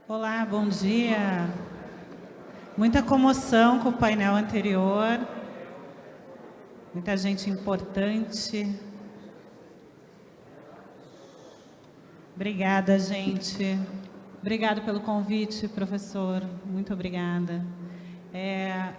Olá, bom dia. Muita comoção com o painel anterior, muita gente importante. Obrigada, gente. Obrigada pelo convite, professor. Muito obrigada.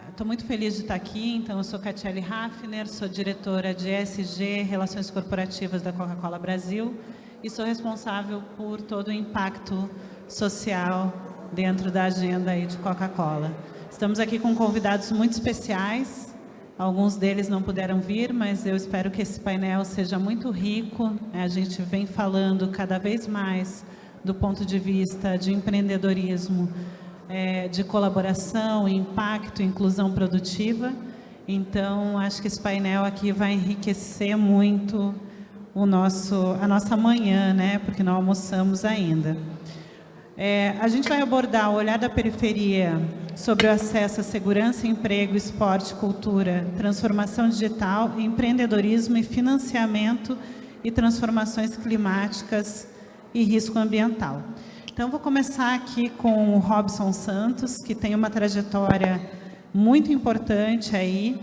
Estou muito feliz de estar aqui. Então, eu sou Catiele Hafner, sou diretora de ESG, Relações Corporativas da Coca-Cola Brasil, e sou responsável por todo o impacto social dentro da agenda aí de Coca-Cola. Estamos aqui com convidados muito especiais. Alguns deles não puderam vir, mas eu espero que esse painel seja muito rico. A gente vem falando cada vez mais do ponto de vista de empreendedorismo, de colaboração, impacto, inclusão produtiva. Então, acho que esse painel aqui vai enriquecer muito a nossa manhã, né? Porque não almoçamos ainda. A gente vai abordar o olhar da periferia sobre o acesso à segurança, emprego, esporte, cultura, transformação digital, empreendedorismo e financiamento e transformações climáticas e risco ambiental. Então, vou começar aqui com o Robson Santos, que tem uma trajetória muito importante aí,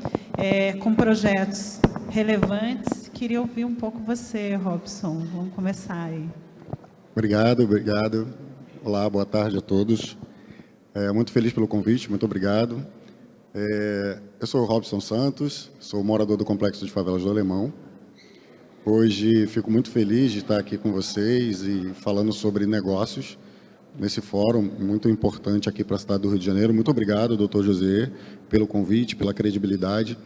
com projetos relevantes. Queria ouvir um pouco você, Robson. Vamos começar aí. Obrigado. Olá, boa tarde a todos. Muito feliz pelo convite, muito obrigado. Eu sou o Robson Santos, sou morador do Complexo de Favelas do Alemão. Hoje fico muito feliz de estar aqui com vocês e falando sobre negócios nesse fórum muito importante aqui para a cidade do Rio de Janeiro. Muito obrigado, doutor José, pelo convite, pela credibilidade.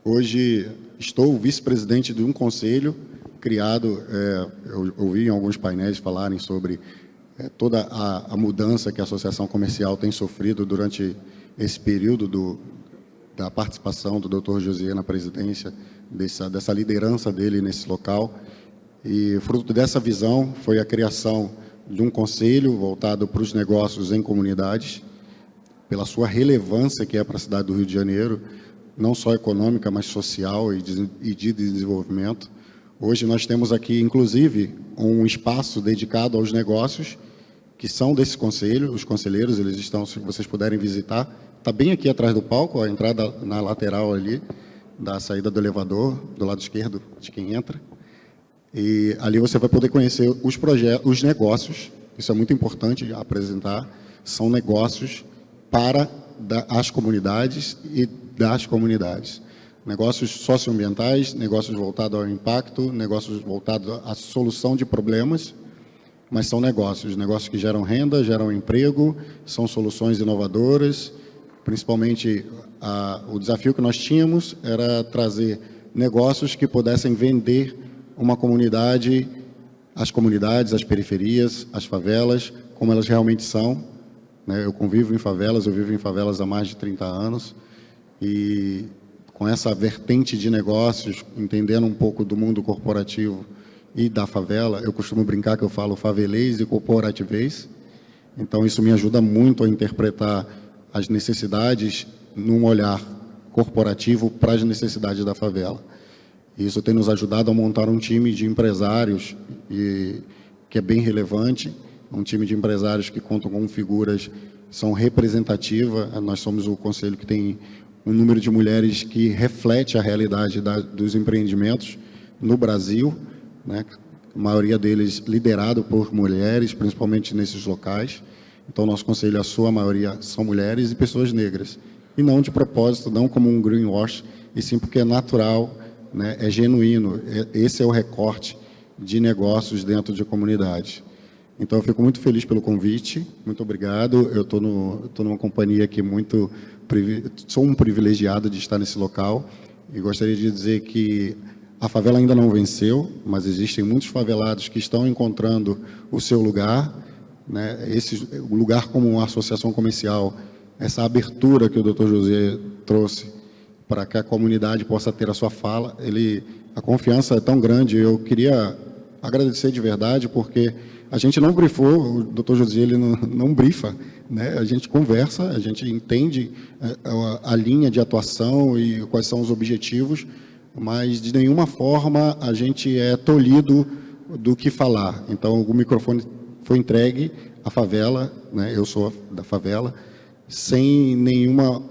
Hoje estou vice-presidente de um conselho criado, eu ouvi em alguns painéis falarem sobre toda a mudança que a Associação Comercial tem sofrido durante esse período da participação do Dr. José na presidência, dessa liderança dele nesse local. E fruto dessa visão foi a criação de um conselho voltado para os negócios em comunidades, pela sua relevância que é para a cidade do Rio de Janeiro, não só econômica, mas social e de desenvolvimento. Hoje nós temos aqui, inclusive, um espaço dedicado aos negócios, que são desse conselho. Os conselheiros, eles estão, se vocês puderem visitar, está bem aqui atrás do palco, a entrada na lateral ali, da saída do elevador, do lado esquerdo de quem entra. E ali você vai poder conhecer os projetos, os negócios, isso é muito importante apresentar, são negócios para as comunidades e das comunidades. Negócios socioambientais, negócios voltados ao impacto, negócios voltados à solução de problemas, mas são negócios que geram renda, geram emprego, são soluções inovadoras. Principalmente, o desafio que nós tínhamos era trazer negócios que pudessem vender uma comunidade, as periferias, as favelas, como elas realmente são, né? Eu vivo em favelas há mais de 30 anos, e com essa vertente de negócios, entendendo um pouco do mundo corporativo e da favela, eu costumo brincar que eu falo favelês e corporativês. Então, isso me ajuda muito a interpretar as necessidades num olhar corporativo para as necessidades da favela. Isso tem nos ajudado a montar um time de empresários que é bem relevante, um time de empresários que contam com figuras que são representativas. Nós somos o conselho que tem um número de mulheres que reflete a realidade dos empreendimentos no Brasil, né? A maioria deles liderado por mulheres, principalmente nesses locais. Então, nosso conselho, a sua maioria, são mulheres e pessoas negras. E não de propósito, não como um greenwash, e sim porque é natural, né? É genuíno. Esse é o recorte de negócios dentro de comunidade. Então, eu fico muito feliz pelo convite. Muito obrigado. Eu estou numa companhia aqui sou um privilegiado de estar nesse local. E gostaria de dizer que a favela ainda não venceu, mas existem muitos favelados que estão encontrando o seu lugar, né? O lugar como uma associação comercial, essa abertura que o Dr. José trouxe para que a comunidade possa ter a sua fala, a confiança é tão grande. Eu queria agradecer de verdade, porque a gente não brifou, o Dr. José ele não brifa, né? A gente conversa, a gente entende a linha de atuação e quais são os objetivos, mas de nenhuma forma a gente é tolhido do que falar. Então, o microfone foi entregue, a favela, né? Eu sou da favela, sem nenhuma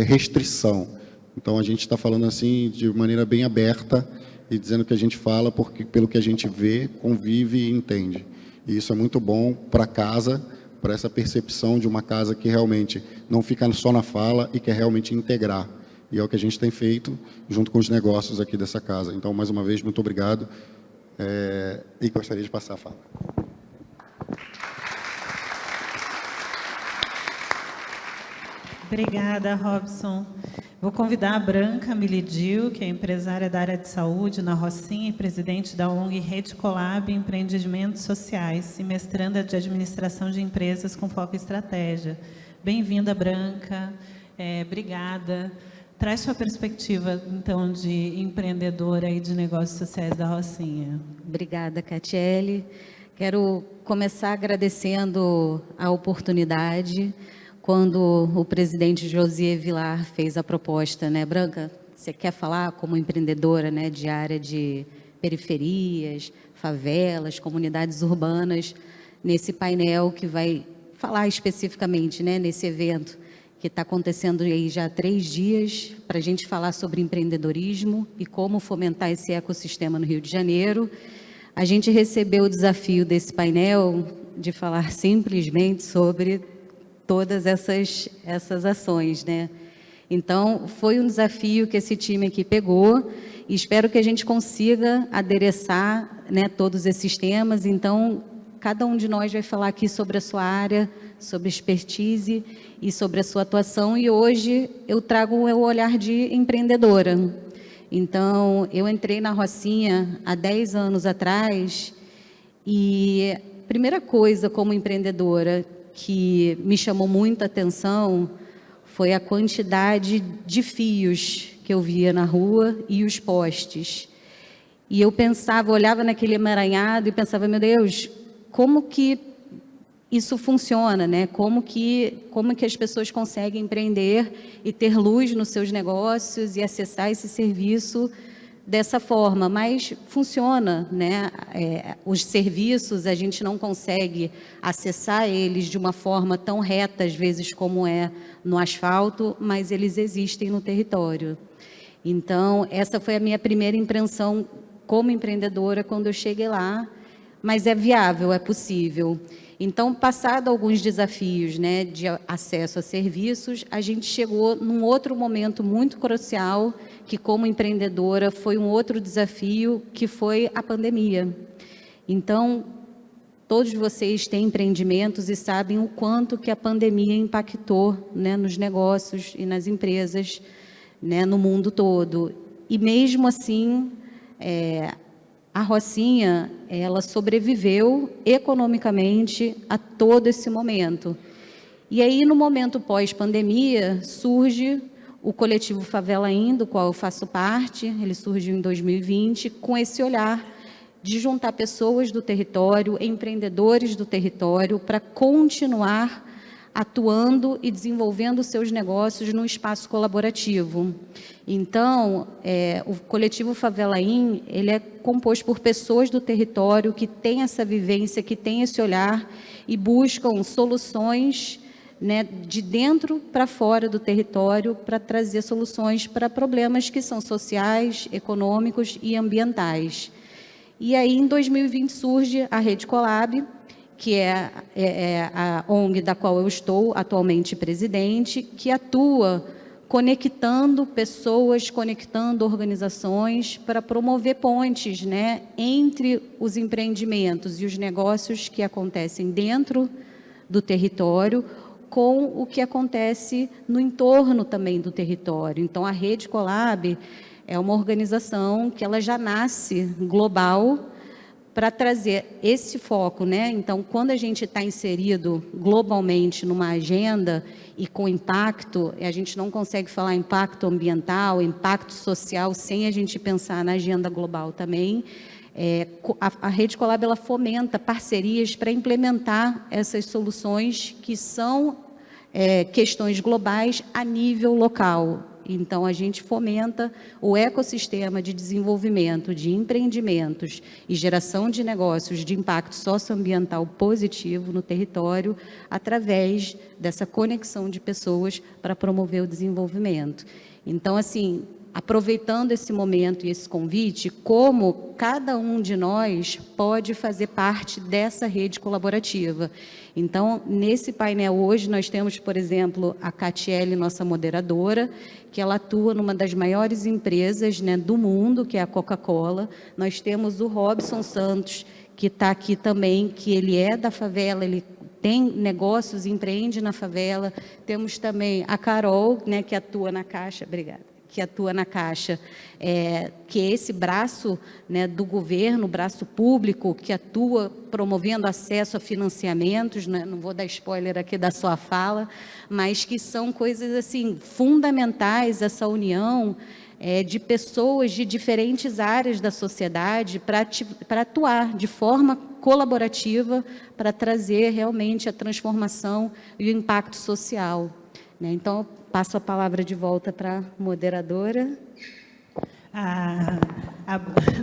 restrição. Então, a gente está falando assim de maneira bem aberta e dizendo que a gente fala porque, pelo que a gente vê, convive e entende. E isso é muito bom para casa, para essa percepção de uma casa que realmente não fica só na fala e quer realmente integrar. E é o que a gente tem feito junto com os negócios aqui dessa casa. Então, mais uma vez, muito obrigado. E gostaria de passar a fala. Obrigada, Robson. Vou convidar a Branca Milidil, que é empresária da área de saúde na Rocinha e presidente da ONG Rede Colab Empreendimentos Sociais e mestranda de administração de empresas com foco em estratégia. Bem-vinda, Branca. Obrigada. Traz sua perspectiva, então, de empreendedora e de negócios sociais da Rocinha. Obrigada, Catiele. Quero começar agradecendo a oportunidade. Quando o presidente Josier Vilar fez a proposta, né, Branca, você quer falar como empreendedora, né, de área de periferias, favelas, comunidades urbanas, nesse painel que vai falar especificamente, né, nesse evento que está acontecendo aí já há 3 dias, para a gente falar sobre empreendedorismo e como fomentar esse ecossistema no Rio de Janeiro. A gente recebeu o desafio desse painel de falar simplesmente sobre todas essas ações, né? Então, foi um desafio que esse time aqui pegou e espero que a gente consiga adereçar, né, todos esses temas. Então, cada um de nós vai falar aqui sobre a sua área, sobre expertise e sobre a sua atuação. E hoje eu trago o olhar de empreendedora. Então, eu entrei na Rocinha há 10 anos atrás e a primeira coisa como empreendedora que me chamou muita atenção foi a quantidade de fios que eu via na rua e os postes. E eu pensava, olhava naquele emaranhado e pensava, meu Deus, como que isso funciona, né? Como que as pessoas conseguem empreender e ter luz nos seus negócios e acessar esse serviço dessa forma, mas funciona, né? Os serviços, a gente não consegue acessar eles de uma forma tão reta, às vezes, como é no asfalto, mas eles existem no território. Então, essa foi a minha primeira impressão como empreendedora quando eu cheguei lá, mas é viável, é possível. Então, passado alguns desafios, né, de acesso a serviços, a gente chegou num outro momento muito crucial, que como empreendedora foi um outro desafio, que foi a pandemia. Então, todos vocês têm empreendimentos e sabem o quanto que a pandemia impactou, né, nos negócios e nas empresas, né, no mundo todo. E mesmo assim, a Rocinha, ela sobreviveu economicamente a todo esse momento. E aí, no momento pós-pandemia, surge o coletivo Favela In, do qual eu faço parte. Ele surgiu em 2020, com esse olhar de juntar pessoas do território, empreendedores do território, para continuar atuando e desenvolvendo seus negócios no espaço colaborativo. Então, o coletivo Favela In, ele é composto por pessoas do território que têm essa vivência, que têm esse olhar e buscam soluções, né, de dentro para fora do território para trazer soluções para problemas que são sociais, econômicos e ambientais. E aí, em 2020, surge a Rede Colab, que é a ONG da qual eu estou atualmente presidente, que atua conectando pessoas, conectando organizações para promover pontes, né, entre os empreendimentos e os negócios que acontecem dentro do território com o que acontece no entorno também do território. Então, a Rede Colab é uma organização que ela já nasce global para trazer esse foco, né? Então, quando a gente está inserido globalmente numa agenda e com impacto, a gente não consegue falar impacto ambiental, impacto social, sem a gente pensar na agenda global também. A Rede Colab, ela fomenta parcerias para implementar essas soluções que são questões globais a nível local. Então, a gente fomenta o ecossistema de desenvolvimento de empreendimentos e geração de negócios de impacto socioambiental positivo no território através dessa conexão de pessoas para promover o desenvolvimento. Então, assim, aproveitando esse momento e esse convite, como cada um de nós pode fazer parte dessa rede colaborativa. Então, nesse painel hoje, nós temos, por exemplo, a Catiele, nossa moderadora, que ela atua numa das maiores empresas, né, do mundo, que é a Coca-Cola. Nós temos o Robson Santos, que está aqui também, que ele é da favela, ele tem negócios, empreende na favela. Temos também a Carol, né, que atua na Caixa, obrigada, que atua na Caixa, que é esse braço, né, do governo, braço público, que atua promovendo acesso a financiamentos, né? Não vou dar spoiler aqui da sua fala, mas que são coisas assim fundamentais, essa união de pessoas de diferentes áreas da sociedade para atuar de forma colaborativa para trazer realmente a transformação e o impacto social, né? Então, passo a palavra de volta para a moderadora.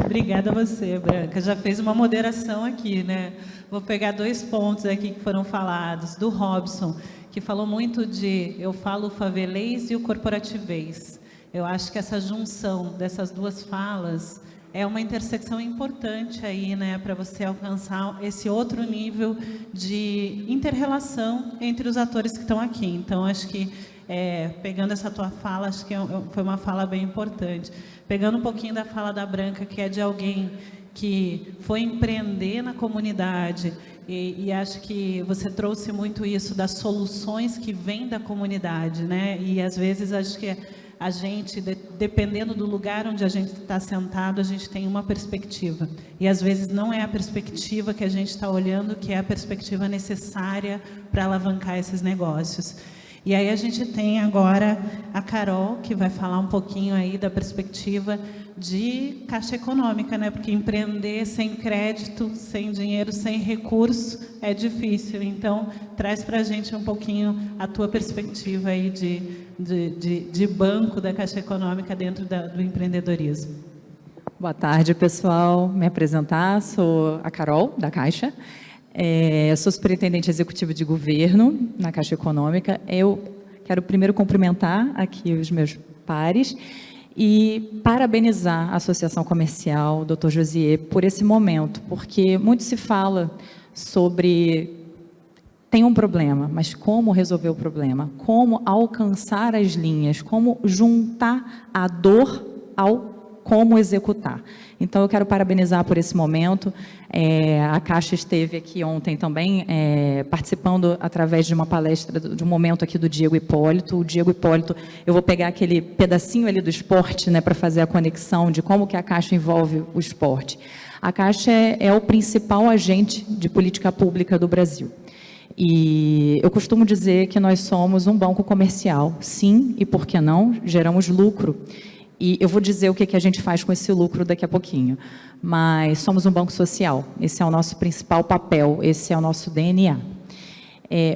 Obrigada a você, Branca. Já fez uma moderação aqui, né? Vou pegar 2 pontos aqui que foram falados. Do Robson, que falou muito de eu falo o favelês e o corporativês. Eu acho que essa junção dessas 2 falas é uma intersecção importante aí, né, para você alcançar esse outro nível de inter-relação entre os atores que estão aqui. Então, acho que, pegando essa tua fala, acho que foi uma fala bem importante. Pegando um pouquinho da fala da Branca, que é de alguém que foi empreender na comunidade, e acho que você trouxe muito isso das soluções que vêm da comunidade, né? E, às vezes, acho que a gente, dependendo do lugar onde a gente está sentado, a gente tem uma perspectiva. E, às vezes, não é a perspectiva que a gente está olhando, que é a perspectiva necessária para alavancar esses negócios. E aí a gente tem agora a Carol, que vai falar um pouquinho aí da perspectiva de Caixa Econômica, né? Porque empreender sem crédito, sem dinheiro, sem recurso é difícil. Então, traz para a gente um pouquinho a tua perspectiva aí de banco da Caixa Econômica dentro do empreendedorismo. Boa tarde, pessoal. Me apresentar, sou a Carol, da Caixa. Sou superintendente executivo de governo na Caixa Econômica. Eu quero primeiro cumprimentar aqui os meus pares e parabenizar a Associação Comercial, Dr. Josier, por esse momento, porque muito se fala sobre tem um problema, mas como resolver o problema? Como alcançar as linhas? Como juntar a dor ao como executar? Então, eu quero parabenizar por esse momento. A Caixa esteve aqui ontem também, participando através de uma palestra, de um momento aqui do Diego Hipólito. O Diego Hipólito, eu vou pegar aquele pedacinho ali do esporte, né, para fazer a conexão de como que a Caixa envolve o esporte. A Caixa é o principal agente de política pública do Brasil. E eu costumo dizer que nós somos um banco comercial. Sim, e por que não? Geramos lucro. E eu vou dizer o que a gente faz com esse lucro daqui a pouquinho. Mas somos um banco social. Esse é o nosso principal papel, esse é o nosso DNA.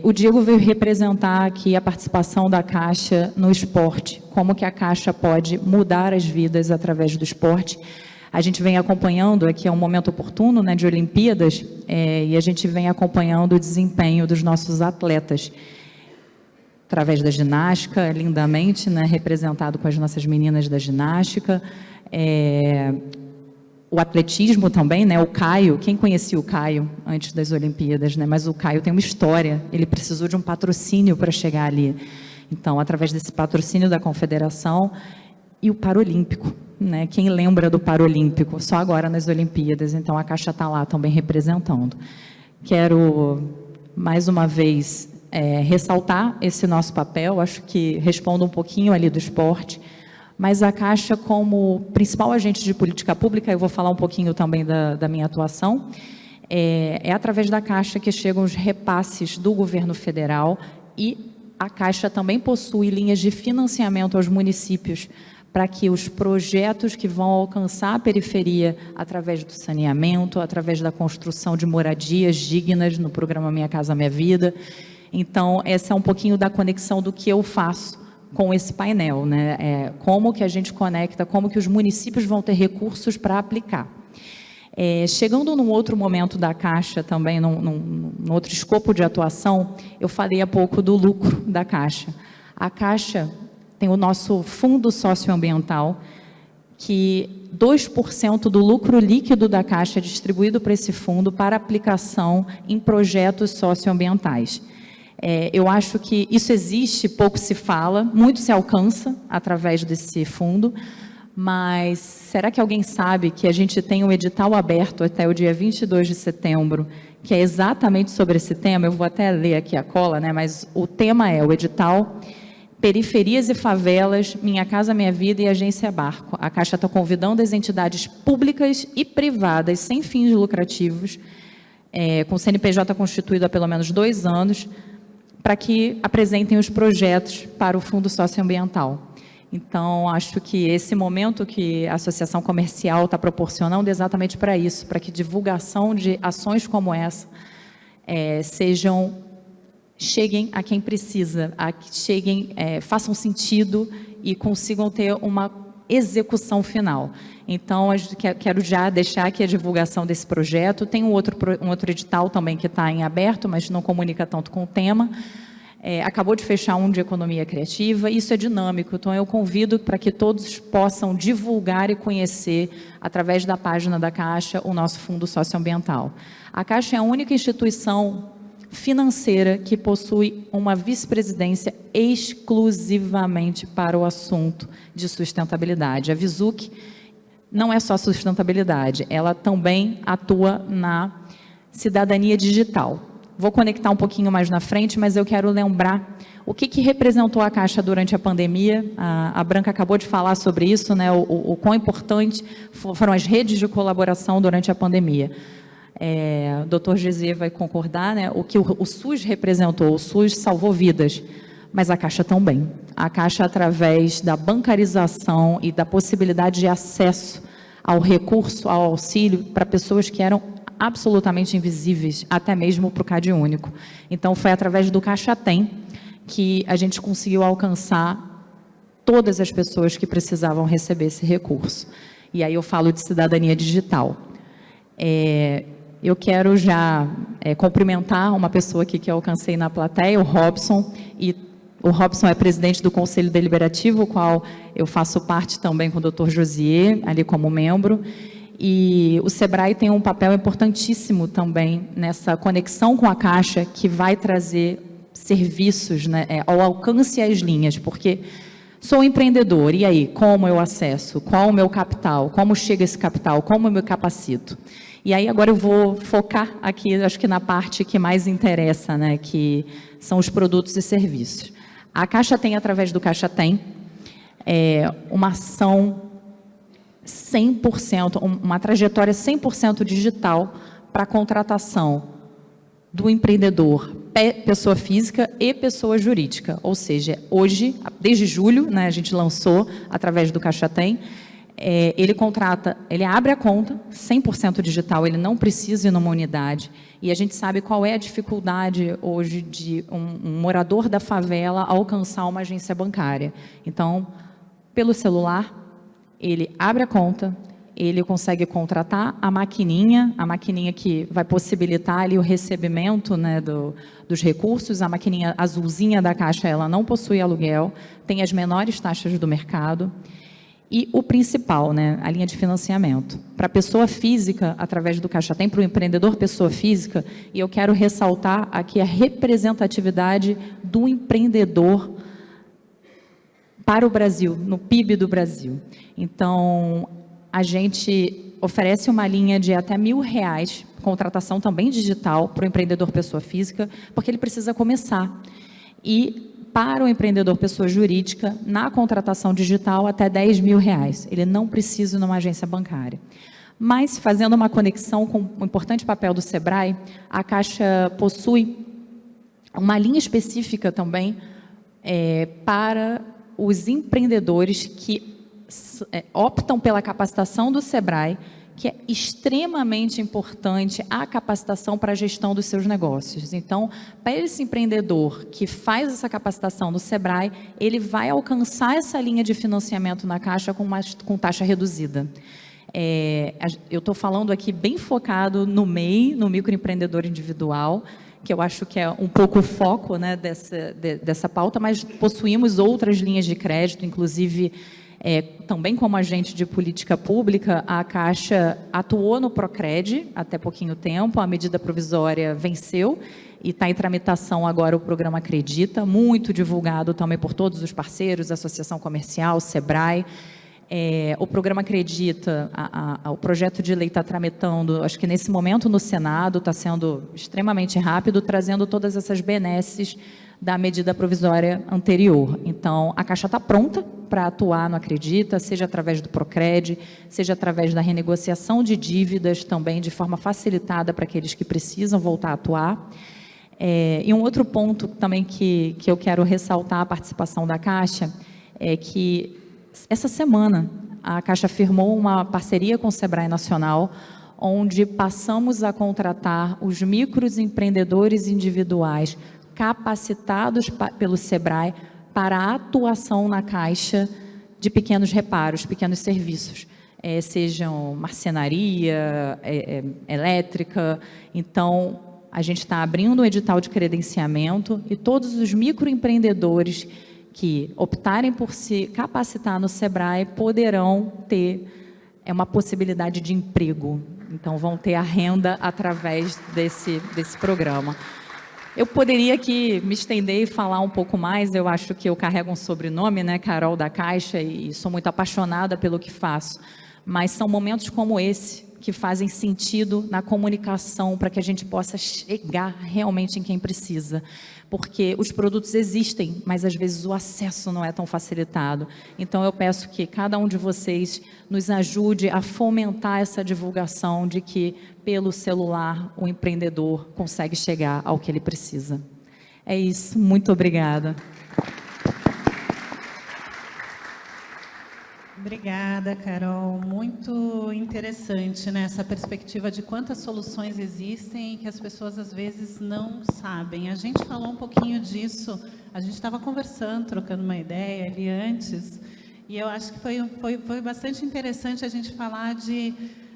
O Diego veio representar aqui a participação da Caixa no esporte, como que a Caixa pode mudar as vidas através do esporte. A gente vem acompanhando, aqui é um momento oportuno, né, de Olimpíadas, e a gente vem acompanhando o desempenho dos nossos atletas, através da ginástica, lindamente, né, representado com as nossas meninas da ginástica, o atletismo também, né, o Caio, quem conhecia o Caio antes das Olimpíadas, né, mas o Caio tem uma história, ele precisou de um patrocínio para chegar ali, então, através desse patrocínio da Confederação, e o Paralímpico, né, quem lembra do Paralímpico, só agora nas Olimpíadas, então a Caixa está lá também representando. Quero, mais uma vez, ressaltar esse nosso papel, acho que respondo um pouquinho ali do esporte, mas a Caixa como principal agente de política pública, eu vou falar um pouquinho também da minha atuação, é através da Caixa que chegam os repasses do governo federal e a Caixa também possui linhas de financiamento aos municípios para que os projetos que vão alcançar a periferia através do saneamento, através da construção de moradias dignas no programa Minha Casa Minha Vida. Então, essa é um pouquinho da conexão do que eu faço com esse painel, né? Como que a gente conecta, como que os municípios vão ter recursos para aplicar. Chegando num outro momento da Caixa também, num outro escopo de atuação, eu falei há pouco do lucro da Caixa. A Caixa tem o nosso fundo socioambiental, que 2% do lucro líquido da Caixa é distribuído para esse fundo para aplicação em projetos socioambientais. Eu acho que isso existe, pouco se fala, muito se alcança através desse fundo, mas será que alguém sabe que a gente tem um edital aberto até o dia 22 de setembro, que é exatamente sobre esse tema? Eu vou até ler aqui a cola, né? Mas o tema é o edital Periferias e Favelas, Minha Casa Minha Vida e Agência Barco. A Caixa está convidando as entidades públicas e privadas, sem fins lucrativos, com CNPJ constituído há pelo menos 2 anos, para que apresentem os projetos para o Fundo Socioambiental. Então, acho que esse momento que a Associação Comercial está proporcionando é exatamente para isso, para que divulgação de ações como essa cheguem a quem precisa, façam sentido e consigam ter uma execução final. Então, quero já deixar aqui a divulgação desse projeto. Tem um outro edital também que está em aberto, mas não comunica tanto com o tema. Acabou de fechar um de economia criativa, isso é dinâmico, então eu convido para que todos possam divulgar e conhecer, através da página da Caixa, o nosso Fundo Socioambiental. A Caixa é a única instituição financeira que possui uma vice-presidência exclusivamente para o assunto de sustentabilidade. A Visuc não é só sustentabilidade, ela também atua na cidadania digital. Vou conectar um pouquinho mais na frente, mas eu quero lembrar o que representou a Caixa durante a pandemia. A Branca acabou de falar sobre isso, né? O quão importante foram as redes de colaboração durante a pandemia. O doutor Gesier vai concordar, né? O que o SUS representou, o SUS salvou vidas, mas a Caixa também. A Caixa, através da bancarização e da possibilidade de acesso ao recurso, ao auxílio, para pessoas que eram absolutamente invisíveis, até mesmo para o Cade Único. Então, foi através do Caixa Tem que a gente conseguiu alcançar todas as pessoas que precisavam receber esse recurso. E aí eu falo de cidadania digital. Eu quero já cumprimentar uma pessoa aqui que eu alcancei na plateia, o Robson, e o Robson é presidente do Conselho Deliberativo, o qual eu faço parte também com o Dr. Josier, ali como membro. E o SEBRAE tem um papel importantíssimo também nessa conexão com a Caixa, que vai trazer serviços, né, ao alcance às linhas, porque sou empreendedor, e aí, como eu acesso? Qual o meu capital? Como chega esse capital? Como eu me capacito? E aí agora eu vou focar aqui, acho que na parte que mais interessa, né, que são os produtos e serviços. A Caixa tem, através do Caixa Tem, uma ação 100%, uma trajetória 100% digital para a contratação do empreendedor, pessoa física e pessoa jurídica. Ou seja, hoje, desde julho, né, a gente lançou, através do Caixa Tem, ele abre a conta 100% digital, ele não precisa ir numa unidade. E a gente sabe qual é a dificuldade hoje de um morador da favela alcançar uma agência bancária. Então, pelo celular, ele abre a conta, ele consegue contratar a maquininha que vai possibilitar ali o recebimento, né, dos recursos. A maquininha azulzinha da Caixa, ela não possui aluguel, tem as menores taxas do mercado. E o principal, né, a linha de financiamento. Para a pessoa física, através do Caixa Tem, para o empreendedor pessoa física, e eu quero ressaltar aqui a representatividade do empreendedor para o Brasil, no PIB do Brasil. Então, a gente oferece uma linha de até R$1.000, contratação também digital para o empreendedor pessoa física, porque ele precisa começar. E para o empreendedor pessoa jurídica, na contratação digital, até R$10.000. Ele não precisa ir numa agência bancária. Mas, fazendo uma conexão com o importante papel do SEBRAE, a Caixa possui uma linha específica também para os empreendedores que optam pela capacitação do SEBRAE, que é extremamente importante a capacitação para a gestão dos seus negócios. Então, para esse empreendedor que faz essa capacitação no Sebrae, ele vai alcançar essa linha de financiamento na Caixa com taxa reduzida. Eu estou falando aqui bem focado no MEI, no microempreendedor individual, que eu acho que é um pouco o foco, né, dessa pauta, mas possuímos outras linhas de crédito, inclusive, também como agente de política pública, a Caixa atuou no Procred até pouquinho tempo, a medida provisória venceu e está em tramitação agora o programa Acredita, muito divulgado também por todos os parceiros, Associação Comercial, Sebrae. O programa Acredita, o projeto de lei está tramitando, acho que nesse momento no Senado, está sendo extremamente rápido, trazendo todas essas benesses da medida provisória anterior. Então, a Caixa está pronta para atuar no Acredita, seja através do Procred, seja através da renegociação de dívidas também, de forma facilitada para aqueles que precisam voltar a atuar. E um outro ponto também que eu quero ressaltar a participação da Caixa é que essa semana a Caixa firmou uma parceria com o Sebrae Nacional, onde passamos a contratar os microempreendedores individuais capacitados pelo Sebrae para a atuação na Caixa de pequenos reparos, pequenos serviços, sejam marcenaria, elétrica. Então, a gente está abrindo um edital de credenciamento e todos os microempreendedores que optarem por se capacitar no Sebrae poderão ter uma possibilidade de emprego. Então, vão ter a renda através desse programa. Eu poderia aqui me estender e falar um pouco mais, eu acho que eu carrego um sobrenome, né, Carol da Caixa, e sou muito apaixonada pelo que faço, mas são momentos como esse que fazem sentido na comunicação para que a gente possa chegar realmente em quem precisa, porque os produtos existem, mas às vezes o acesso não é tão facilitado. Então eu peço que cada um de vocês nos ajude a fomentar essa divulgação de que pelo celular o empreendedor consegue chegar ao que ele precisa. É isso, muito obrigada. Obrigada, Carol. Muito interessante, né, essa perspectiva de quantas soluções existem e que as pessoas às vezes não sabem. A gente falou um pouquinho disso, a gente estava conversando, trocando uma ideia ali antes, e eu acho que foi bastante interessante a gente falar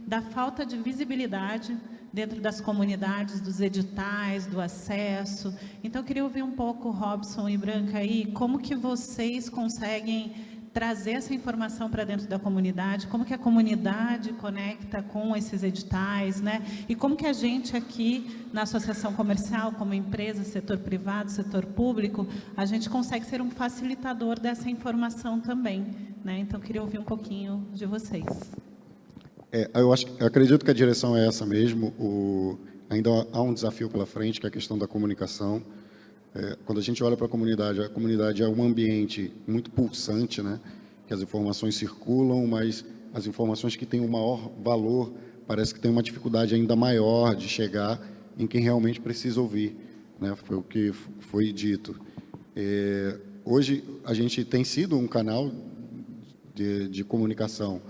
da falta de visibilidade dentro das comunidades, dos editais, do acesso. Então, eu queria ouvir um pouco, Robson e Branca, aí, como que vocês conseguem trazer essa informação para dentro da comunidade, como que a comunidade conecta com esses editais, né? E como que a gente aqui, na associação comercial, como empresa, setor privado, setor público, a gente consegue ser um facilitador dessa informação também, né? Então, eu queria ouvir um pouquinho de vocês. Eu acredito que a direção é essa mesmo. Ainda há um desafio pela frente, que é a questão da comunicação. Quando a gente olha para a comunidade é um ambiente muito pulsante, né? Que as informações circulam, mas as informações que têm o maior valor parece que tem uma dificuldade ainda maior de chegar em quem realmente precisa ouvir, né? Foi o que foi dito. Hoje a gente tem sido um canal de comunicação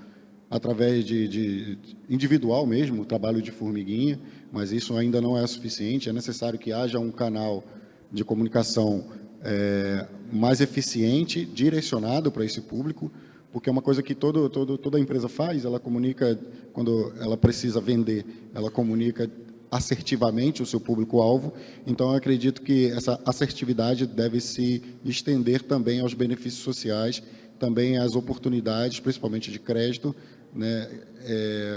através de individual mesmo, o trabalho de formiguinha, mas isso ainda não é suficiente. É necessário que haja um canal de comunicação mais eficiente, direcionado para esse público, porque é uma coisa que toda empresa faz, ela comunica, quando ela precisa vender, ela comunica assertivamente o seu público-alvo. Então, eu acredito que essa assertividade deve se estender também aos benefícios sociais, também às oportunidades, principalmente de crédito, né?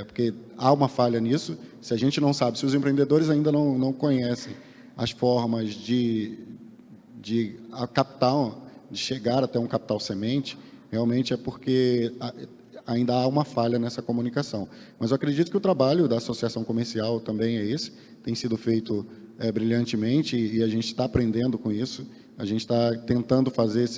Porque há uma falha nisso. Se a gente não sabe, se os empreendedores ainda não conhecem as formas de capital, de chegar até um capital semente, realmente é porque ainda há uma falha nessa comunicação. Mas eu acredito que o trabalho da associação comercial também é esse, tem sido feito brilhantemente, e a gente está aprendendo com isso, a gente está tentando fazer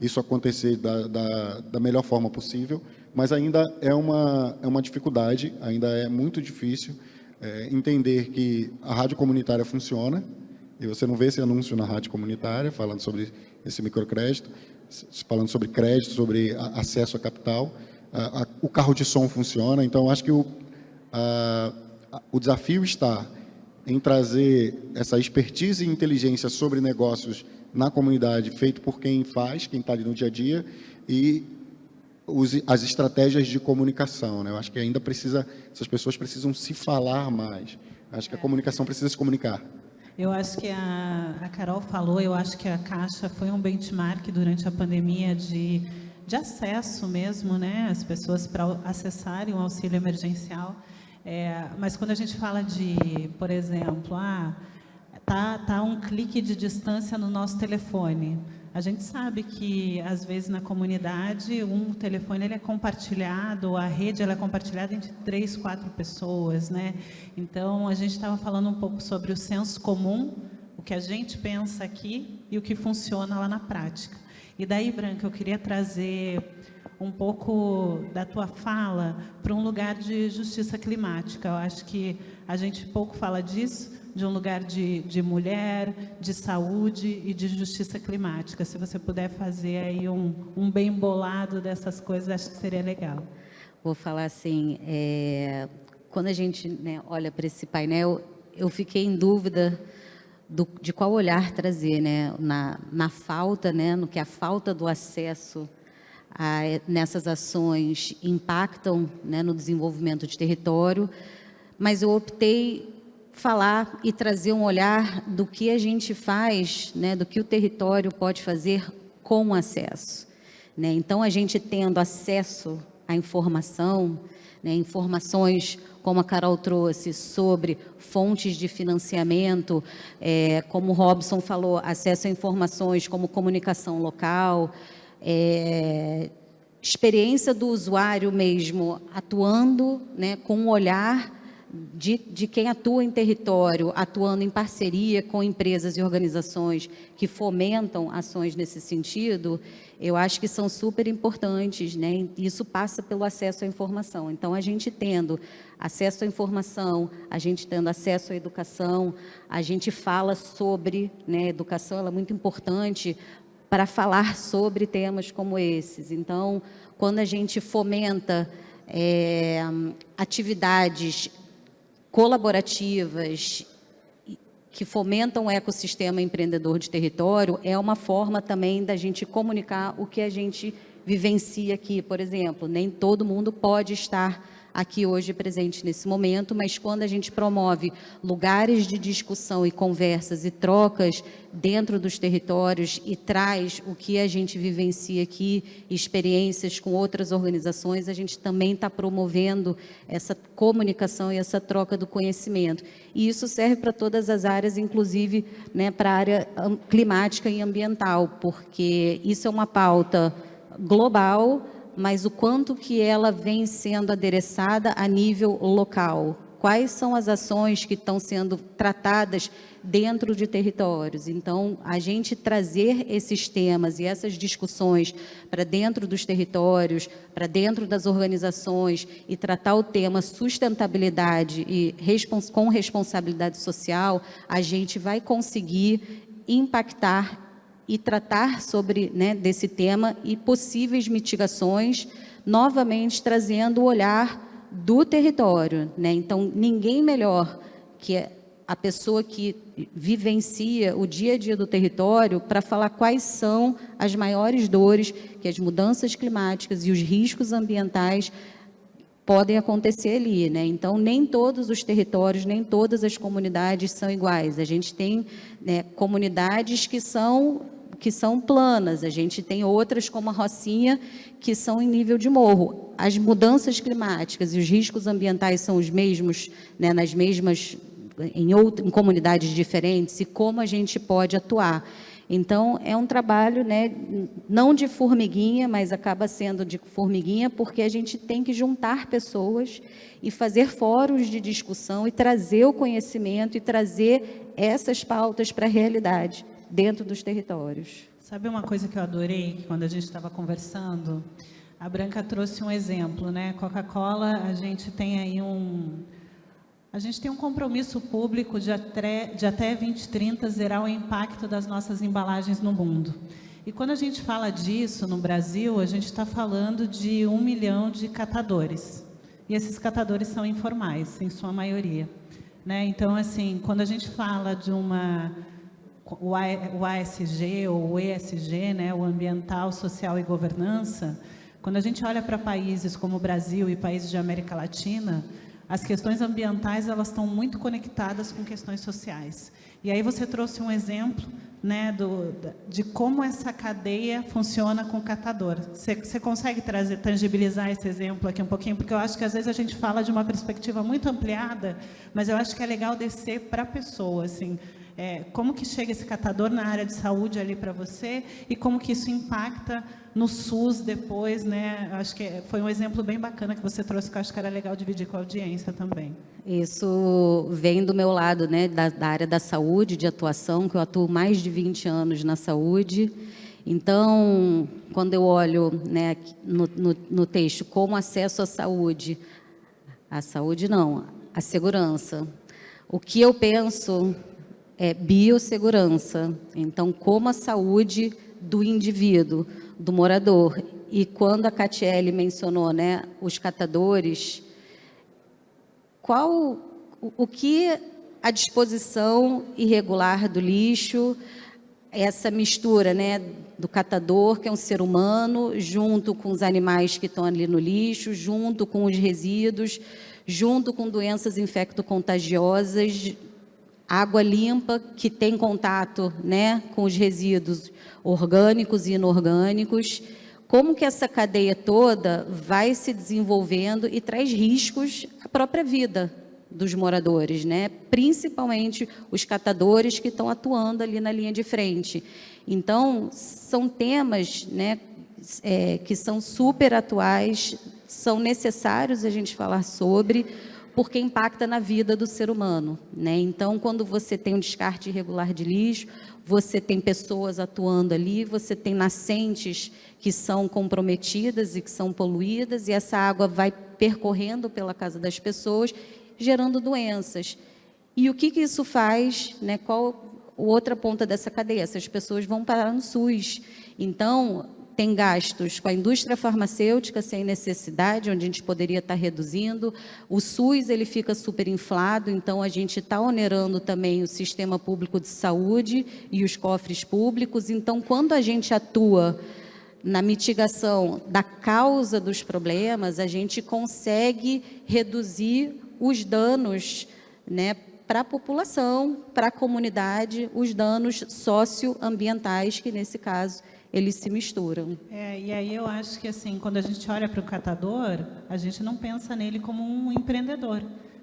isso acontecer da melhor forma possível, mas ainda é uma dificuldade, ainda é muito difícil entender que a rádio comunitária funciona, e você não vê esse anúncio na rádio comunitária falando sobre esse microcrédito, falando sobre crédito, sobre acesso a capital. O carro de som funciona. Então, acho que o desafio está em trazer essa expertise e inteligência sobre negócios na comunidade, feito por quem faz, quem está ali no dia a dia, e as estratégias de comunicação, né? Eu acho que ainda essas pessoas precisam se falar mais. Acho que a comunicação precisa se comunicar. Eu acho que a Carol falou, eu acho que a Caixa foi um benchmark durante a pandemia de acesso mesmo, né? As pessoas para acessarem o auxílio emergencial. Mas quando a gente fala de, por exemplo, tá um clique de distância no nosso telefone. A gente sabe que, às vezes, na comunidade, um telefone ele é compartilhado, a rede ela é compartilhada entre 3, 4 pessoas, né? Então, a gente estava falando um pouco sobre o senso comum, o que a gente pensa aqui e o que funciona lá na prática. E daí, Branca, eu queria trazer um pouco da tua fala para um lugar de justiça climática. Eu acho que a gente pouco fala disso, de um lugar de mulher, de saúde e de justiça climática. Se você puder fazer aí um bem bolado dessas coisas, acho que seria legal. Vou falar assim, quando a gente, né, olha para esse painel, eu fiquei em dúvida de qual olhar trazer, né, na falta, né, no que a falta do acesso nessas ações impactam, né, no desenvolvimento de território, mas eu optei falar e trazer um olhar do que a gente faz, né, do que o território pode fazer com acesso, né? Então, a gente tendo acesso à informação, né, informações, como a Carol trouxe, sobre fontes de financiamento, como o Robson falou, acesso a informações como comunicação local, experiência do usuário mesmo, atuando, né, com um olhar de quem atua em território, atuando em parceria com empresas e organizações que fomentam ações nesse sentido, eu acho que são super importantes, né? Isso passa pelo acesso à informação. Então, a gente tendo acesso à informação, a gente tendo acesso à educação, a gente fala sobre, né, educação, ela é muito importante para falar sobre temas como esses. Então, quando a gente fomenta atividades colaborativas que fomentam o ecossistema empreendedor de território, é uma forma também da gente comunicar o que a gente vivencia aqui. Por exemplo, nem todo mundo pode estar aqui hoje presente nesse momento, mas quando a gente promove lugares de discussão e conversas e trocas dentro dos territórios e traz o que a gente vivencia aqui, experiências com outras organizações, a gente também está promovendo essa comunicação e essa troca do conhecimento. E isso serve para todas as áreas, inclusive, né, para a área climática e ambiental, porque isso é uma pauta global, mas o quanto que ela vem sendo adereçada a nível local. Quais são as ações que estão sendo tratadas dentro de territórios? Então, a gente trazer esses temas e essas discussões para dentro dos territórios, para dentro das organizações e tratar o tema sustentabilidade e com responsabilidade social, a gente vai conseguir impactar e tratar sobre, né, desse tema e possíveis mitigações, novamente trazendo o olhar do território, né? Então, ninguém melhor que a pessoa que vivencia o dia a dia do território para falar quais são as maiores dores que as mudanças climáticas e os riscos ambientais podem acontecer ali, né? Então, nem todos os territórios, nem todas as comunidades são iguais. A gente tem, né, comunidades que são planas, a gente tem outras como a Rocinha, que são em nível de morro. As mudanças climáticas e os riscos ambientais são os mesmos, né, nas mesmas, em comunidades diferentes, e como a gente pode atuar. Então, é um trabalho, né, não de formiguinha, mas acaba sendo de formiguinha, porque a gente tem que juntar pessoas e fazer fóruns de discussão e trazer o conhecimento e trazer essas pautas para a realidade dentro dos territórios. Sabe uma coisa que eu adorei, que quando a gente estava conversando, a Branca trouxe um exemplo, né? Coca-Cola, a gente tem aí um compromisso público de até 2030 zerar o impacto das nossas embalagens no mundo. E quando a gente fala disso no Brasil, a gente está falando de 1 milhão de catadores. E esses catadores são informais, em sua maioria, né? Então, assim, quando a gente fala de o ASG ou o ESG, né, o ambiental, social e governança, quando a gente olha para países como o Brasil e países de América Latina, as questões ambientais elas estão muito conectadas com questões sociais. E aí você trouxe um exemplo, né, de como essa cadeia funciona com o catador. Você consegue tangibilizar esse exemplo aqui um pouquinho? Porque eu acho que às vezes a gente fala de uma perspectiva muito ampliada, mas eu acho que é legal descer para a pessoa, assim. Como que chega esse catador na área de saúde ali para você e como que isso impacta no SUS depois, né? Acho que foi um exemplo bem bacana que você trouxe, que eu acho que era legal dividir com a audiência também. Isso vem do meu lado, né, da área da saúde, de atuação, que eu atuo mais de 20 anos na saúde. Então, quando eu olho, né, no texto, como acesso à saúde não, a segurança, o que eu penso é biossegurança. Então, como a saúde do indivíduo, do morador. E quando a Catiele mencionou, né, os catadores, o que a disposição irregular do lixo, essa mistura, né, do catador, que é um ser humano, junto com os animais que estão ali no lixo, junto com os resíduos, junto com doenças infecto-contagiosas, água limpa que tem contato, né, com os resíduos orgânicos e inorgânicos, como que essa cadeia toda vai se desenvolvendo e traz riscos à própria vida dos moradores, né, principalmente os catadores que estão atuando ali na linha de frente. Então, são temas, né, que são super atuais, são necessários a gente falar sobre, porque impacta na vida do ser humano, né? Então, quando você tem um descarte irregular de lixo, você tem pessoas atuando ali, você tem nascentes que são comprometidas e que são poluídas, e essa água vai percorrendo pela casa das pessoas, gerando doenças. E o que isso faz, né? Qual outra ponta dessa cadeia? Essas pessoas vão parar no SUS. Então, tem gastos com a indústria farmacêutica sem necessidade, onde a gente poderia estar reduzindo. O SUS, ele fica superinflado, então a gente está onerando também o sistema público de saúde e os cofres públicos. Então, quando a gente atua na mitigação da causa dos problemas, a gente consegue reduzir os danos, né, para a população, para a comunidade, os danos socioambientais, que nesse caso eles se misturam. E aí eu acho que, assim, quando a gente olha para o catador, a gente não pensa nele como um empreendedor,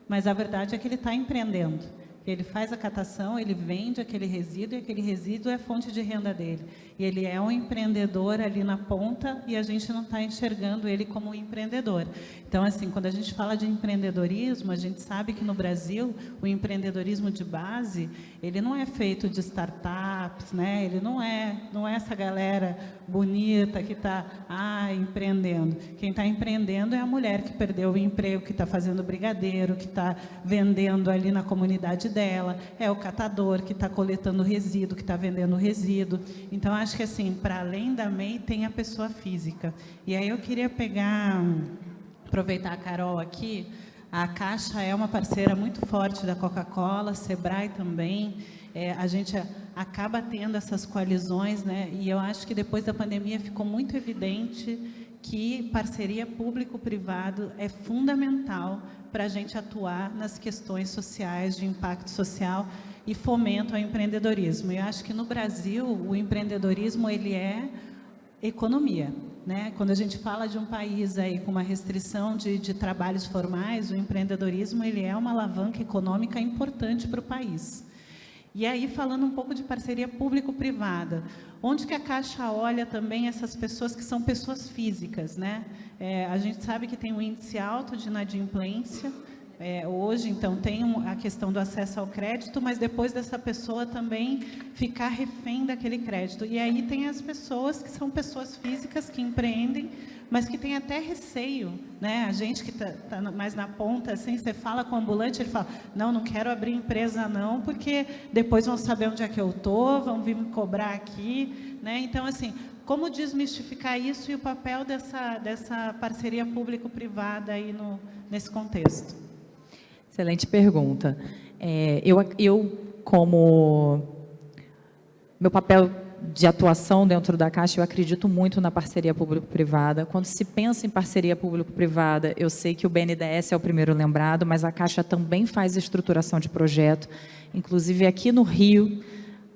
mas a verdade é que ele está empreendendo. Ele faz a catação, ele vende aquele resíduo, e aquele resíduo é fonte de renda dele. E ele é um empreendedor ali na ponta, e a gente não está enxergando ele como um empreendedor. Então, assim, quando a gente fala de empreendedorismo, a gente sabe que no Brasil, o empreendedorismo de base, ele não é feito de startups, né? Ele não é essa galera bonita que está empreendendo. Quem está empreendendo é a mulher que perdeu o emprego, que está fazendo brigadeiro, que está vendendo ali na comunidade dela, é o catador que está coletando resíduo, que está vendendo resíduo. Então, acho que, assim, para além da MEI, tem a pessoa física. E aí eu queria aproveitar a Carol aqui. A Caixa é uma parceira muito forte da Coca-Cola, Sebrae também. A gente acaba tendo essas coalizões, né? E eu acho que depois da pandemia ficou muito evidente que parceria público-privado é fundamental para a gente atuar nas questões sociais, de impacto social e fomento ao empreendedorismo. Eu acho que no Brasil o empreendedorismo ele é economia, né? Quando a gente fala de um país aí com uma restrição de trabalhos formais, o empreendedorismo ele é uma alavanca econômica importante para o país. E aí, falando um pouco de parceria público-privada, onde que a Caixa olha também essas pessoas que são pessoas físicas, né? A gente sabe que tem um índice alto de inadimplência, hoje, então, tem a questão do acesso ao crédito, mas depois dessa pessoa também ficar refém daquele crédito. E aí tem as pessoas que são pessoas físicas que empreendem, mas que tem até receio, né? A gente que tá mais na ponta, assim, você fala com o ambulante, ele fala, não quero abrir empresa não, porque depois vão saber onde é que eu estou, vão vir me cobrar aqui, né? Então, assim, como desmistificar isso e o papel dessa parceria público-privada aí nesse contexto? Excelente pergunta. Como meu papel de atuação dentro da Caixa, eu acredito muito na parceria público-privada. Quando se pensa em parceria público-privada, eu sei que o BNDES é o primeiro lembrado, mas a Caixa também faz estruturação de projeto. Inclusive, aqui no Rio,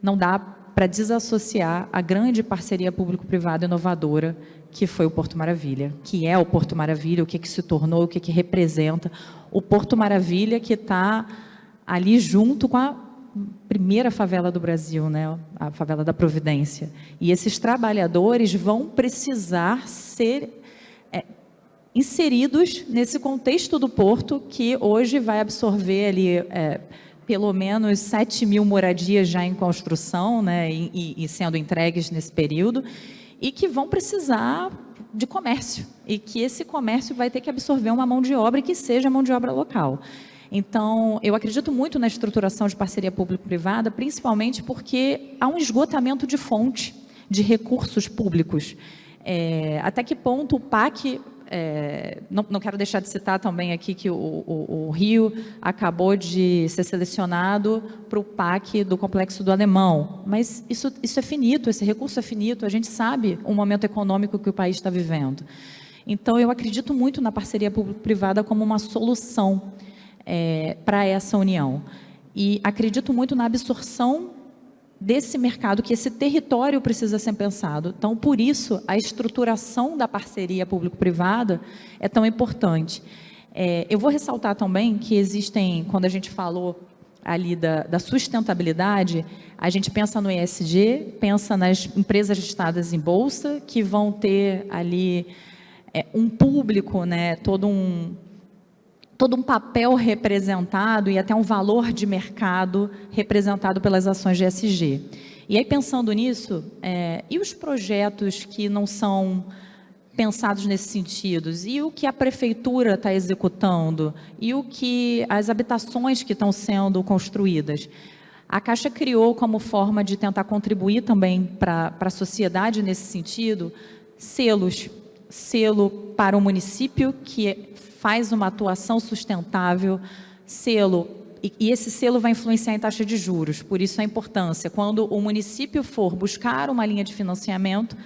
não dá para desassociar a grande parceria público-privada inovadora, que foi o Porto Maravilha, que é o Porto Maravilha, o que, que se tornou, o que, que representa. O Porto Maravilha que está ali junto com a primeira favela do Brasil, né? A favela da Providência. E esses trabalhadores vão precisar ser inseridos nesse contexto do Porto, que hoje vai absorver ali pelo menos 7.000 moradias já em construção, né? E sendo entregues nesse período, e que vão precisar de comércio, e que esse comércio vai ter que absorver uma mão de obra e que seja mão de obra local. Então, eu acredito muito na estruturação de parceria público-privada, principalmente porque há um esgotamento de fonte de recursos públicos. Até que ponto o PAC... não quero deixar de citar também aqui que o Rio acabou de ser selecionado para o PAC do Complexo do Alemão, mas isso é finito, esse recurso é finito, a gente sabe o momento econômico que o país está vivendo. Então, eu acredito muito na parceria público-privada como uma solução para essa união. E acredito muito na absorção desse mercado, que esse território precisa ser pensado. Então, por isso, a estruturação da parceria público-privada é tão importante. Eu vou ressaltar também que existem, quando a gente falou ali da sustentabilidade, a gente pensa no ESG, pensa nas empresas listadas em bolsa, que vão ter ali um público, né, todo um papel representado e até um valor de mercado representado pelas ações de ESG. E aí, pensando nisso, e os projetos que não são pensados nesse sentido? E o que a prefeitura está executando? E o que as habitações que estão sendo construídas? A Caixa criou como forma de tentar contribuir também para a sociedade nesse sentido, selos. Selo para o município, que faz uma atuação sustentável, selo, e esse selo vai influenciar em taxa de juros, por isso a importância. Quando o município for buscar uma linha de financiamento,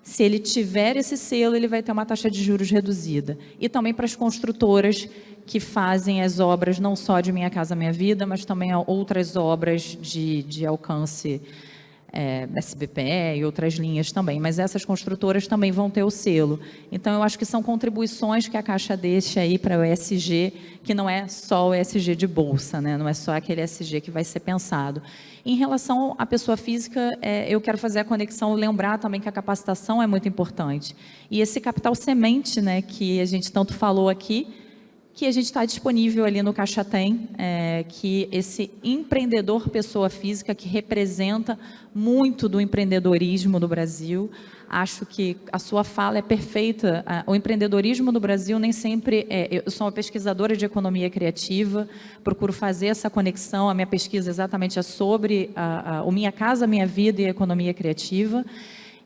se ele tiver esse selo, ele vai ter uma taxa de juros reduzida. E também para as construtoras que fazem as obras, não só de Minha Casa Minha Vida, mas também outras obras de alcance SBPE e outras linhas também, mas essas construtoras também vão ter o selo. Então, eu acho que são contribuições que a Caixa deixa aí para o ESG, que não é só o ESG de bolsa, né? Não é só aquele ESG que vai ser pensado. Em relação à pessoa física, eu quero fazer a conexão, lembrar também que a capacitação é muito importante. E esse capital semente, né, que a gente tanto falou aqui, que a gente está disponível ali no Caixa Tem, que esse empreendedor pessoa física, que representa muito do empreendedorismo do Brasil, acho que a sua fala é perfeita. O empreendedorismo do Brasil nem sempre... eu sou uma pesquisadora de economia criativa, procuro fazer essa conexão, a minha pesquisa exatamente é sobre o Minha Casa Minha Vida e a economia criativa,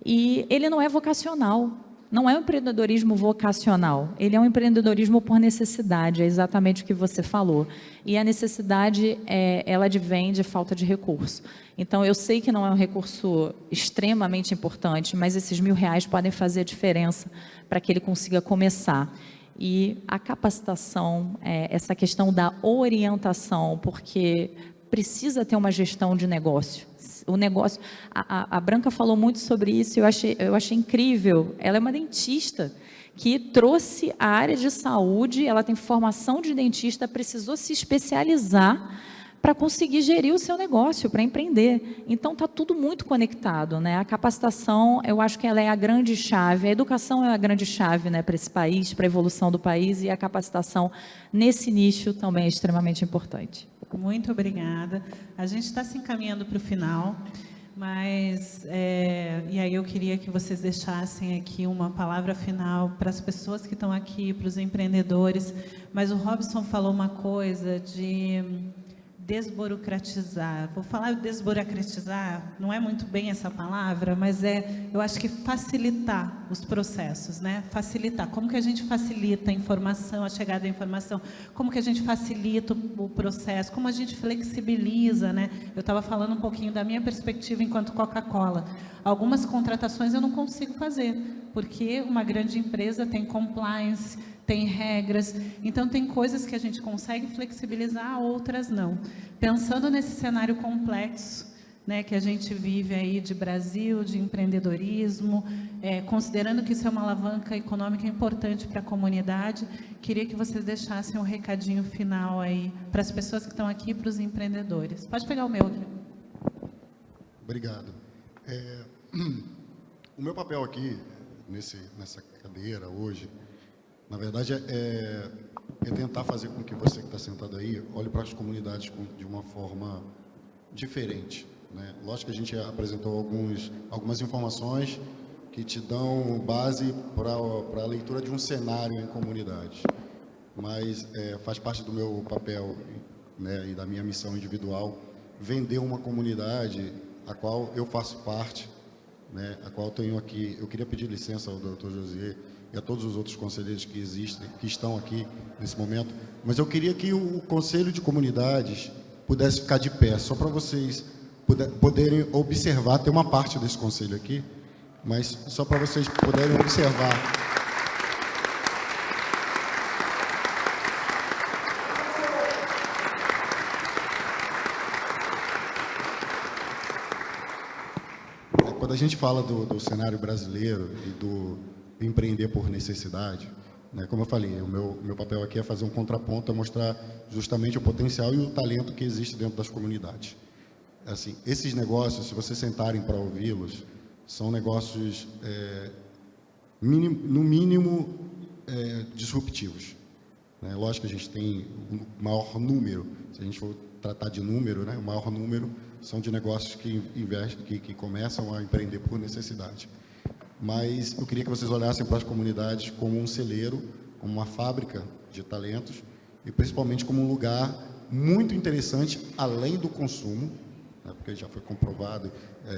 e ele não é vocacional. Não é um empreendedorismo vocacional, ele é um empreendedorismo por necessidade, é exatamente o que você falou. E a necessidade, ela advém de falta de recurso. Então, eu sei que não é um recurso extremamente importante, mas esses R$1.000 podem fazer a diferença para que ele consiga começar. E a capacitação, essa questão da orientação, porque precisa ter uma gestão de negócio. O negócio, a Branca falou muito sobre isso, eu achei incrível. Ela é uma dentista que trouxe a área de saúde, ela tem formação de dentista, precisou se especializar para conseguir gerir o seu negócio, para empreender. Então, está tudo muito conectado, né? A capacitação, eu acho que ela é a grande chave, a educação é a grande chave, né, para esse país, para a evolução do país, e a capacitação nesse nicho também é extremamente importante. Muito obrigada. A gente está se encaminhando para o final, mas, e aí eu queria que vocês deixassem aqui uma palavra final para as pessoas que estão aqui, para os empreendedores, mas o Robson falou uma coisa desburocratizar. Vou falar desburocratizar, não é muito bem essa palavra, mas eu acho que facilitar os processos, né? Facilitar. Como que a gente facilita a informação, a chegada da informação? Como que a gente facilita o processo? Como a gente flexibiliza, né? Eu estava falando um pouquinho da minha perspectiva enquanto Coca-Cola. Algumas contratações eu não consigo fazer, porque uma grande empresa tem compliance, tem regras, então tem coisas que a gente consegue flexibilizar, outras não. Pensando nesse cenário complexo, né, que a gente vive aí de Brasil, de empreendedorismo, considerando que isso é uma alavanca econômica importante para a comunidade, queria que vocês deixassem um recadinho final aí para as pessoas que estão aqui, para os empreendedores. Pode pegar o meu aqui. Obrigado. O meu papel aqui, nessa cadeira hoje, na verdade, é tentar fazer com que você que está sentado aí olhe para as comunidades de uma forma diferente, né? Lógico que a gente apresentou algumas informações que te dão base para a leitura de um cenário em comunidades, mas faz parte do meu papel, né, e da minha missão individual vender uma comunidade a qual eu faço parte, né, a qual tenho aqui. Eu queria pedir licença ao Dr. Josier e a todos os outros conselheiros que estão aqui nesse momento, mas eu queria que o Conselho de Comunidades pudesse ficar de pé, só para vocês poderem observar. Tem uma parte desse conselho aqui, mas só para vocês poderem observar. Quando a gente fala do cenário brasileiro e do empreender por necessidade, né, como eu falei, o meu papel aqui é fazer um contraponto, é mostrar justamente o potencial e o talento que existe dentro das comunidades. Assim, esses negócios, se vocês sentarem para ouvi-los, são negócios, no mínimo, disruptivos, né? Lógico que a gente tem o maior número, se a gente for tratar de número, né, o maior número são de negócios que começam a empreender por necessidade. Mas eu queria que vocês olhassem para as comunidades como um celeiro, como uma fábrica de talentos e principalmente como um lugar muito interessante, além do consumo, né, porque já foi comprovado,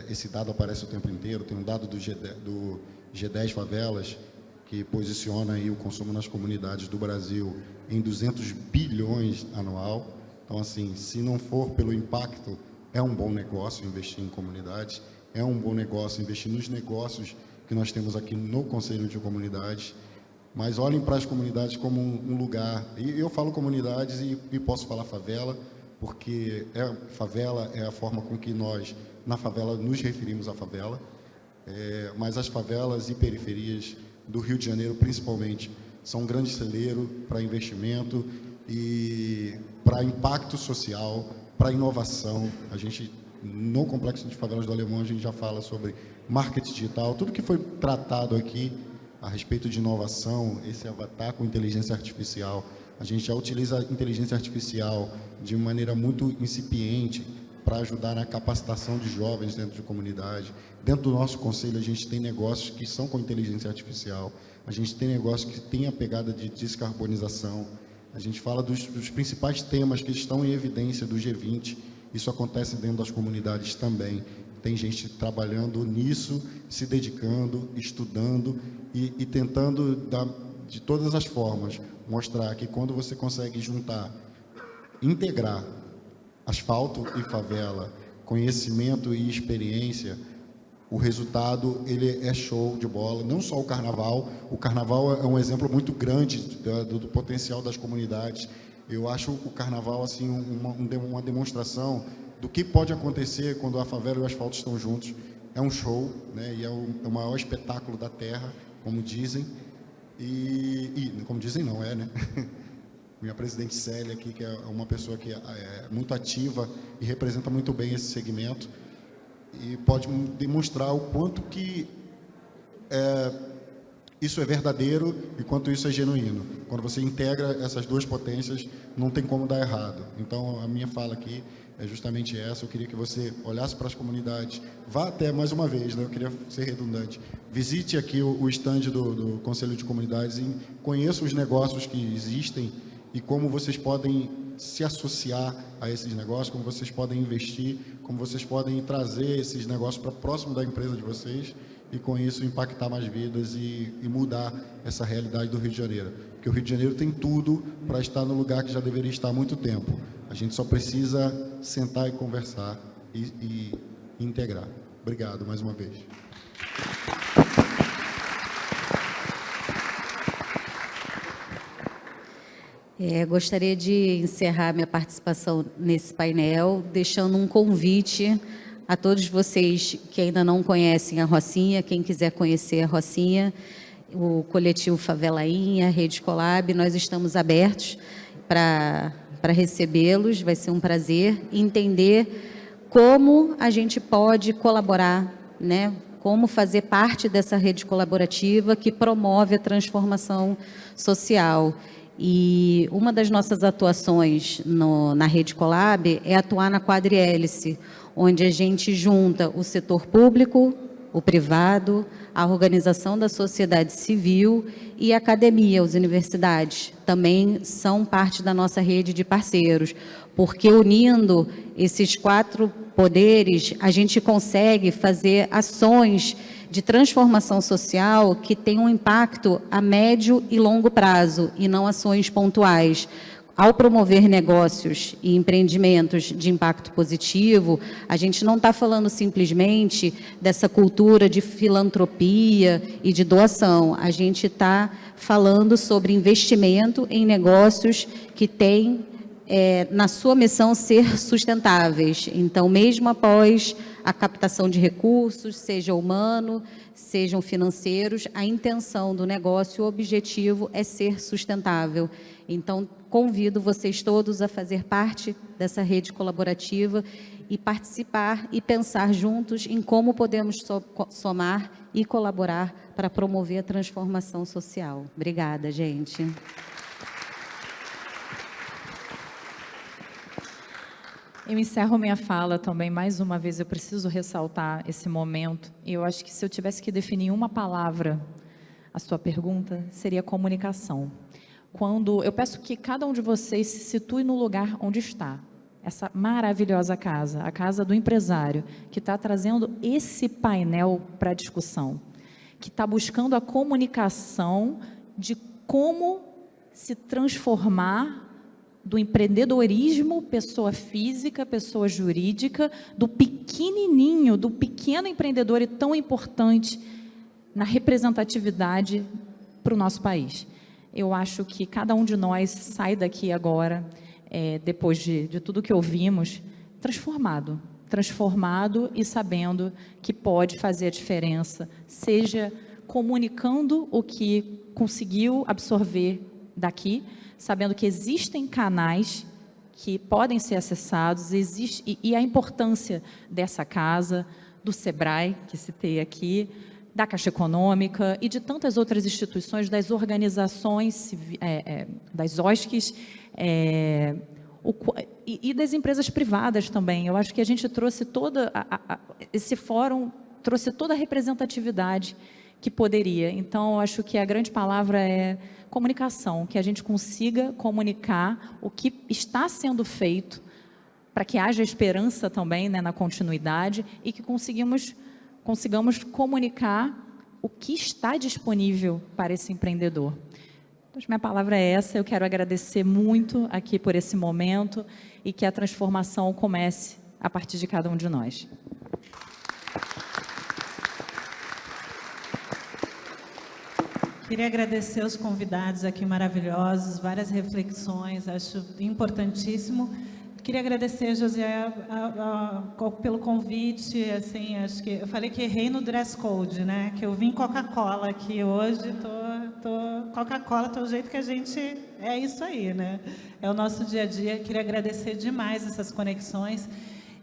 esse dado aparece o tempo inteiro. Tem um dado do G10 Favelas, que posiciona aí o consumo nas comunidades do Brasil em 200 bilhões anual. Então, assim, se não for pelo impacto, é um bom negócio investir em comunidades, é um bom negócio investir nos negócios que nós temos aqui no Conselho de Comunidades, mas olhem para as comunidades como um lugar, e eu falo comunidades e posso falar favela, porque favela é a forma com que nós, na favela, nos referimos à favela, mas as favelas e periferias do Rio de Janeiro, principalmente, são um grande celeiro para investimento e para impacto social, para inovação. A gente, no Complexo de Favelas do Alemão, a gente já fala sobre marketing digital, tudo que foi tratado aqui a respeito de inovação, esse avatar com inteligência artificial. A gente já utiliza a inteligência artificial de maneira muito incipiente para ajudar na capacitação de jovens dentro de comunidade. Dentro do nosso conselho, a gente tem negócios que são com inteligência artificial, a gente tem negócios que têm a pegada de descarbonização, a gente fala dos principais temas que estão em evidência do G20, isso acontece dentro das comunidades também. Tem gente trabalhando nisso, se dedicando, estudando e tentando, de todas as formas, mostrar que quando você consegue integrar asfalto e favela, conhecimento e experiência, o resultado ele é show de bola. Não só o carnaval é um exemplo muito grande do potencial das comunidades. Eu acho o carnaval assim uma demonstração do que pode acontecer quando a favela e o asfalto estão juntos. É um show, né? E é o maior espetáculo da terra, como dizem. E como dizem, não é, né? Minha presidente Célia aqui, que é uma pessoa que é muito ativa e representa muito bem esse segmento, e pode demonstrar o quanto que isso é verdadeiro e quanto isso é genuíno. Quando você integra essas duas potências, não tem como dar errado. Então, a minha fala aqui é justamente essa. Eu queria que você olhasse para as comunidades, vá até, mais uma vez, né, eu queria ser redundante, visite aqui o estande do Conselho de Comunidades e conheça os negócios que existem e como vocês podem se associar a esses negócios, como vocês podem investir, como vocês podem trazer esses negócios para próximo da empresa de vocês e, com isso, impactar mais vidas e mudar essa realidade do Rio de Janeiro. Porque o Rio de Janeiro tem tudo para estar no lugar que já deveria estar há muito tempo. A gente só precisa sentar e conversar e integrar. Obrigado mais uma vez. Gostaria de encerrar minha participação nesse painel, deixando um convite a todos vocês que ainda não conhecem a Rocinha, quem quiser conhecer a Rocinha, o coletivo Favelainha, a Rede Colab, nós estamos abertos para recebê-los, vai ser um prazer entender como a gente pode colaborar, né? Como fazer parte dessa rede colaborativa que promove a transformação social. E uma das nossas atuações na Rede Colab é atuar na quadrihélice, onde a gente junta o setor público, o privado, a organização da sociedade civil e a academia, as universidades. Também são parte da nossa rede de parceiros, porque unindo esses 4 poderes, a gente consegue fazer ações de transformação social que tem um impacto a médio e longo prazo, e não ações pontuais. Ao promover negócios e empreendimentos de impacto positivo, a gente não está falando simplesmente dessa cultura de filantropia e de doação. A gente está falando sobre investimento em negócios que têm na sua missão ser sustentáveis. Então, mesmo após a captação de recursos, seja humano, sejam financeiros, a intenção do negócio, o objetivo é ser sustentável. Então, convido vocês todos a fazer parte dessa rede colaborativa e participar e pensar juntos em como podemos somar e colaborar para promover a transformação social. Obrigada, gente. Eu encerro minha fala também, mais uma vez, eu preciso ressaltar esse momento. Eu acho que se eu tivesse que definir uma palavra, a sua pergunta seria comunicação. Eu peço que cada um de vocês se situe no lugar onde está. Essa maravilhosa casa, a casa do empresário, que está trazendo esse painel para discussão, que está buscando a comunicação de como se transformar do empreendedorismo, pessoa física, pessoa jurídica, do pequenininho, do pequeno empreendedor e tão importante na representatividade para o nosso país. Eu acho que cada um de nós sai daqui agora, depois de tudo que ouvimos, transformado e sabendo que pode fazer a diferença, seja comunicando o que conseguiu absorver daqui, sabendo que existem canais que podem ser acessados, e a importância dessa casa, do SEBRAE, que citei aqui, da Caixa Econômica e de tantas outras instituições, das organizações, das OSCs, e das empresas privadas também. Eu acho que a gente trouxe esse fórum trouxe toda a representatividade que poderia. Então, eu acho que a grande palavra é comunicação, que a gente consiga comunicar o que está sendo feito para que haja esperança também, né, na continuidade, e que consigamos comunicar o que está disponível para esse empreendedor. Então, minha palavra é essa. Eu quero agradecer muito aqui por esse momento e que a transformação comece a partir de cada um de nós. Queria agradecer os convidados aqui maravilhosos, várias reflexões, acho importantíssimo. Queria agradecer, José, pelo convite. Assim, acho que eu falei que errei no dress code, né? Que eu vim Coca-Cola aqui hoje, tô Coca-Cola, tô o jeito que a gente é isso aí, né? É o nosso dia a dia. Queria agradecer demais essas conexões.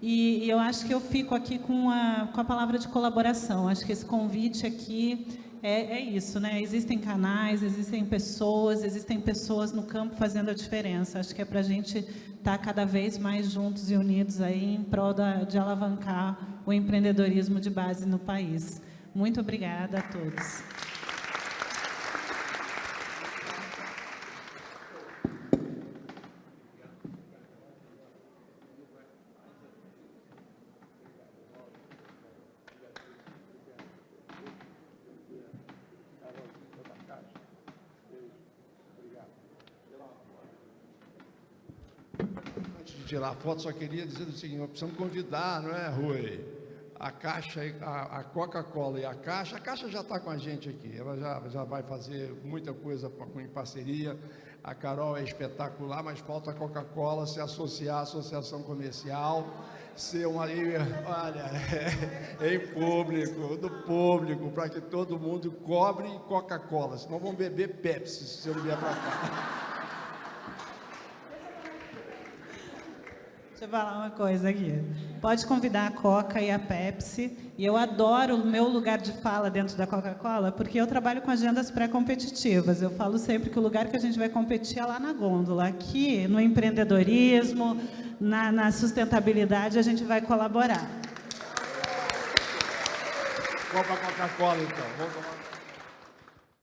E eu acho que eu fico aqui com a palavra de colaboração. Acho que esse convite aqui é isso, né? Existem canais, existem pessoas no campo fazendo a diferença. Acho que é para a gente estar cada vez mais juntos e unidos aí em prol de alavancar o empreendedorismo de base no país. Muito obrigada a todos. tirar foto, só queria dizer o seguinte: nós precisamos convidar, não é, Rui? A Caixa, a Coca-Cola e a Caixa já está com a gente aqui, ela já vai fazer muita coisa em parceria. A Carol é espetacular, mas falta a Coca-Cola se associar à associação comercial, ser uma, olha, em público, do público, para que todo mundo cobre Coca-Cola, senão vão beber Pepsi se você não vier para cá. Deixa eu falar uma coisa aqui. Pode convidar a Coca e a Pepsi. E eu adoro o meu lugar de fala dentro da Coca-Cola, porque eu trabalho com agendas pré-competitivas. Eu falo sempre que o lugar que a gente vai competir é lá na gôndola. Aqui, no empreendedorismo, na sustentabilidade, a gente vai colaborar. Vamos para a Coca-Cola, então. Vamos tomar...